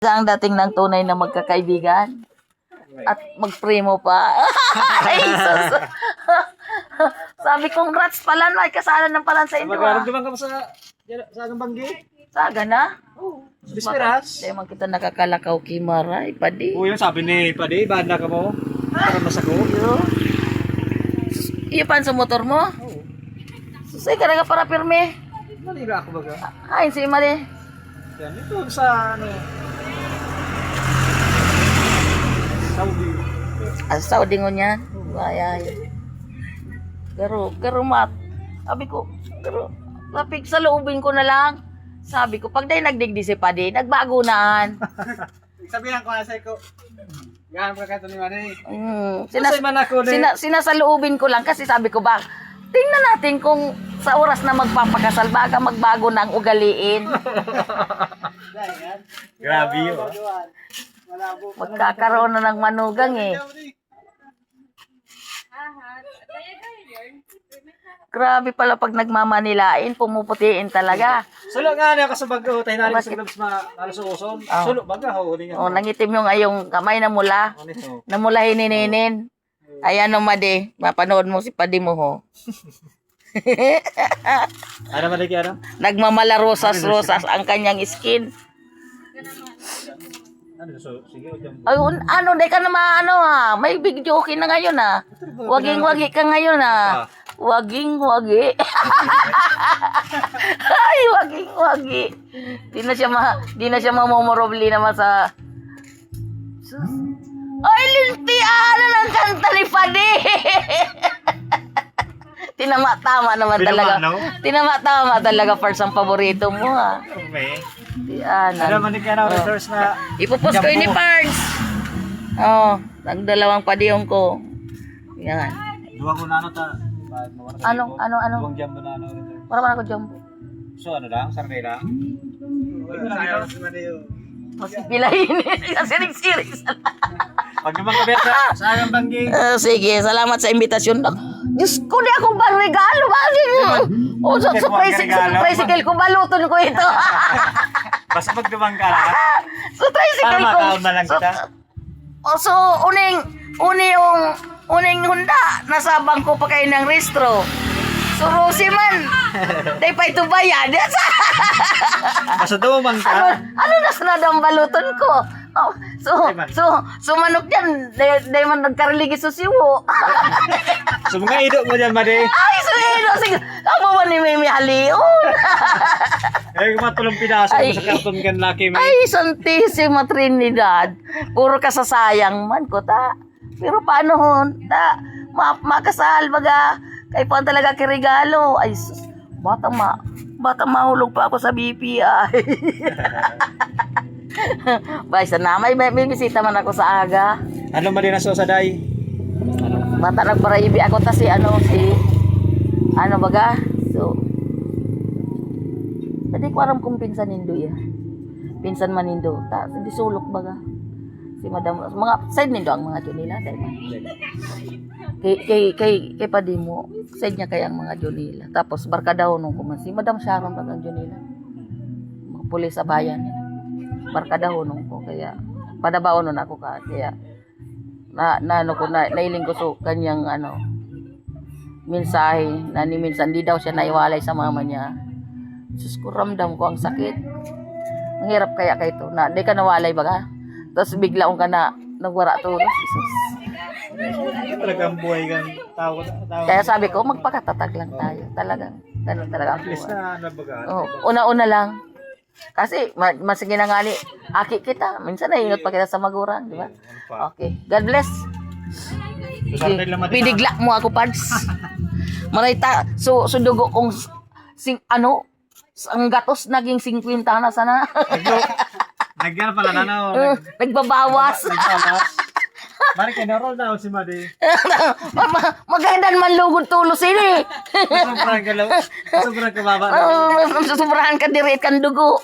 Ang dating ng tunay na magkakaibigan. At magprimo pa. Ay, sus. Sabi kong rats pala, may kasalan ng palan sa inyo. Magkaramdaman ka mo sa agang banggi? Saga na? Bisperas? Hindi man kita nakakalakaw kimaray, padi. Oo, yung sabi ni Padi, banda ka mo. Para masako. Iyo pan sa motor mo? Oo. Susay ka na ka para pirme. Malira ako baga. Ay, si Mali. Yan, ito sa ano. Saudi. Saudi ngo niyan. Ay. Pero mat. Sabi ko, pero lapig sa loobin ko na lang. Sabi ko, pag dahil nagdigdi si Padi, nagbago naan. Sabihan ko na sa ko. Gahan ka kato ni Manny. Sinas, sinasaloobin ko lang kasi sabi ko ba, tingnan natin kung sa oras na magpapakasal, baka magbago na ang ugaliin. Grabe yun. Magkakaroon na ng manugang eh. Grabe pala pag nagmamanilain, pumuputiin talaga. Sulo nga niya kasabag ko, tayo narin sa glabs malususon. Sulo baga, huli nga. Oh, nangitim yung ayong kamay na mula. Namula hinininin. Ayan o Madi, mapanood mo si Padi mo ho. Ano maliki ano? Nagmamala rosas ang kanyang skin. Ano so sige o Ay, ano, di ka na maano ha. May video okay na ngayon ha. Waging-wagi ka ngayon ha. Waging-wagi. Ay, waging-wagi. Di na siya mamomorobli naman sa... Ay, linti, ano ng kanta ni Padi. Tinama-tama naman talaga. Tinama-tama talaga first ang paborito mo ha. may. Yan. Ano man ka na resource na Ipopost ko yun ni Pards. Oh, ang dalawang padiyong ko. Yan. duwa ko na ano ta. Ano? Duwang jumbo na ano. Para man ako jumbo. So ano lang, sarnay lang. Pilahin kasi series. Pag naman ka beta, sa agang banggi. Sige, salamat sa imbitasyon. Diyos ko, di ako bang regalo. Bakit yun? Oh, sa tricycle ko, baluton ko ito. Basta magdumang ka lang. Sa tricycle Para ko. makaon na lang kita. So, uning hunda, nasa bangko pa kayo ng restro. So, Rosie man, day pa ito bayad. Basta dumang ka. Ano na sanadang baluton ko? Oh, so manok yan, day man nagkareligi susiwo. So mga idok mo dyan, Madi. Ay, so sige, ako man ni Mimi Halion. Eh, kumatulong pinaso mo sa karton kan laki, may. Ay, Santissima Trinidad. Puro kasasayang man ko, ta. Pero paano hon, ta, makasal, baga, kay pa talaga kirigalo. Ay, sus, bata mahulog pa ako sa BPI. Baysa na, may bisita man ako sa aga. Ano Madi na so sa day? Bata nagparaibi ako ta si ano baga. So hindi ko alam kung pinsan nindo ya. Pinsan man nindo. Ta di sulok baga. Si madam mga side nindo ang mga Junila dai ba. Kay padi mo side niya kay ang mga Junila. Tapos barkadaw nung kuman si Madam Sharon ang Junila. Mga pulis sa bayan. Barkadaw nung ko kaya padabaw nun ako kaya nailing ko so kanyang mensahe na ni minsan di daw siya naiwalay sa mama niya. Sus ko ramdam ko ang sakit. Ang hirap kaya kay to na di ka nawalay baga. Tapos bigla ka na nagwara to. Talagang buhay kang tao. Kaya sabi ko magpakatatag lang tayo. Talagang talaga At least na nabaga. una lang. Kasi masige na nga ni aki kita. Minsan naingot pa kita sa maguran, di ba? Okay. God bless. Pidigla mo ako, Pads. Marita, so dugo kong ang gatos naging 50 na sana. Nagyan pala na Nagbabawas. Mari kay na-roll down si Madi. Magandang manlugod tulos ini. Sobrang kababa. Sobrahan ka diri kan dugo.